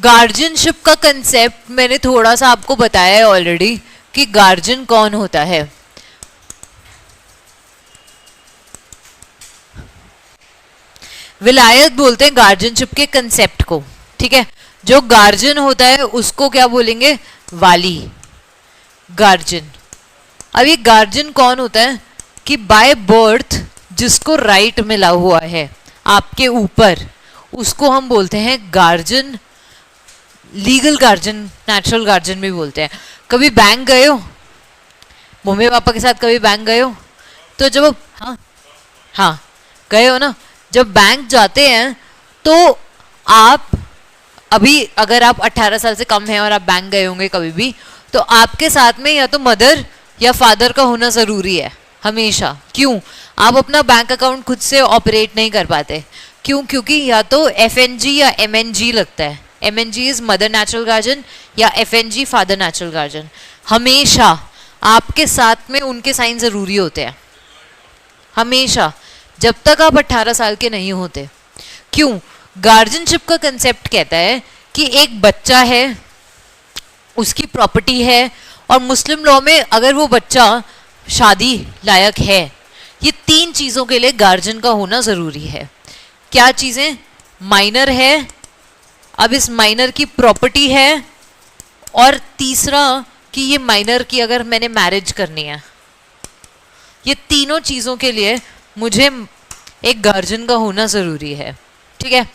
Guardianship का concept मैंने थोड़ा सा आपको बताया है ऑलरेडी कि गार्जियन कौन होता है। विलायत बोलते हैं गार्जियनशिप के कंसेप्ट को, ठीक है। जो गार्जियन होता है उसको क्या बोलेंगे, वाली, गार्जियन। अब ये गार्जियन कौन होता है कि बाय बर्थ जिसको राइट मिला हुआ है आपके ऊपर, उसको हम बोलते हैं guardian, legal guardian, natural guardian भी बोलते हैं। कभी बैंक गए हो, मम्मी पापा के साथ कभी बैंक गए हो, तो जब हाँ गए हो ना, जब बैंक जाते हैं तो आप अभी अगर आप 18 साल से कम हैं और आप बैंक गए होंगे कभी भी, तो आपके साथ में या तो मदर या फादर का होना ज़रूरी है हमेशा। क्यों? आप अपना बैंक अकाउंट खुद से ऑपरेट नहीं कर पाते। क्यों? क्योंकि या तो FNG या MNG लगता है। MNG is mother natural guardian या FNG फादर नेचुरल गार्जियन। हमेशा आपके साथ में उनके साइन ज़रूरी होते हैं, हमेशा, जब तक आप 18 साल के नहीं होते। क्यों? गार्जियनशिप का कंसेप्ट कहता है कि एक बच्चा है, उसकी प्रॉपर्टी है, और मुस्लिम लॉ में अगर वो बच्चा शादी लायक है, ये 3 चीज़ों के लिए गार्जियन का होना ज़रूरी है। क्या चीज़ें? माइनर है, अब इस माइनर की प्रॉपर्टी है, और तीसरा कि ये माइनर की अगर मैंने मैरिज करनी है। ये तीनों चीज़ों के लिए मुझे एक गार्जियन का होना ज़रूरी है, ठीक है।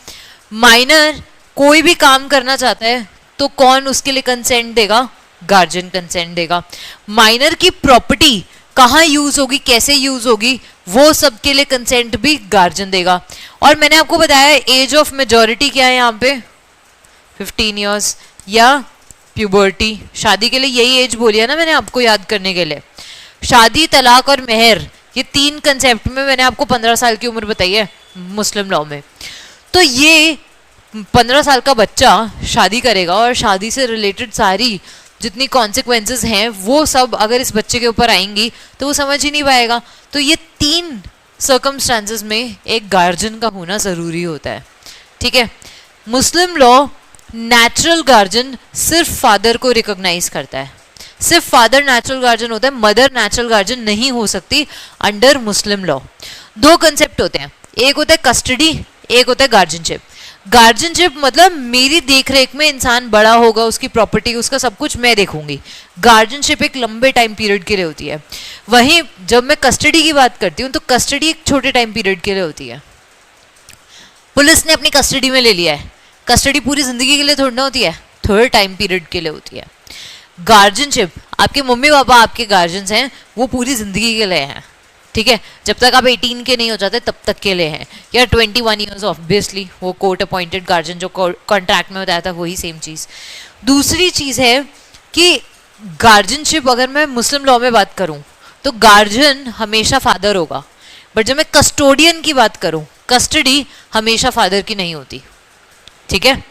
माइनर कोई भी काम करना चाहता है तो कौन उसके लिए कंसेंट देगा? गार्जियन कंसेंट देगा। माइनर की प्रॉपर्टी कहाँ यूज़ होगी, कैसे यूज़ होगी, वो सब के लिए कंसेंट भी गार्जियन देगा। और मैंने आपको बताया एज ऑफ मेजॉरिटी क्या है यहाँ पे, 15 ईयर्स, या प्यूबर्टी, शादी के लिए यही एज बोली है ना मैंने आपको याद करने के लिए। शादी, तलाक और मेहर, ये 3 कंसेप्ट में मैंने आपको 15 साल की उम्र बताई है मुस्लिम लॉ में। तो ये 15 साल का बच्चा शादी करेगा और शादी से रिलेटेड सारी जितनी कॉन्सिक्वेंसेस हैं वो सब अगर इस बच्चे के ऊपर आएंगी तो वो समझ ही नहीं पाएगा। तो ये 3 सर्कमस्टांसेस में एक गार्जियन का होना ज़रूरी होता है, ठीक है। मुस्लिम लॉ नेचुरल गार्जियन सिर्फ फादर को रिकॉग्नाइज करता है, सिर्फ फादर नेचुरल गार्जियन होता है, मदर नेचुरल गार्जियन नहीं हो सकती अंडर मुस्लिम लॉ। 2 कंसेप्ट होते हैं, एक होता है कस्टडी, एक होता है गार्जियनशिप। गार्जियनशिप मतलब मेरी देखरेख में इंसान बड़ा होगा, उसकी प्रॉपर्टी, उसका सब कुछ मैं देखूंगी। गार्जियनशिप एक लंबे टाइम पीरियड के लिए होती है। वहीं जब मैं कस्टडी की बात करती हूँ तो कस्टडी एक छोटे टाइम पीरियड के लिए होती है। पुलिस ने अपनी कस्टडी में ले लिया है, कस्टडी पूरी जिंदगी के लिए थोड़ी ना होती है, थोड़े टाइम पीरियड के लिए होती है। गार्जियनशिप, आपके मम्मी पापा आपके गार्जियंस हैं, वो पूरी जिंदगी के लिए हैं, ठीक है। जब तक आप 18 के नहीं हो जाते तब तक के लिए हैं, या 21 ईयर्स ऑब्वियसली वो कोर्ट अपॉइंटेड गार्जियन जो कॉन्ट्रैक्ट में बताया था वही सेम चीज़। दूसरी चीज़ है कि गार्जियनशिप अगर मैं मुस्लिम लॉ में बात करूं तो गार्जियन हमेशा फादर होगा, बट जब मैं कस्टोडियन की बात करूं, कस्टडी हमेशा फादर की नहीं होती, ठीक है।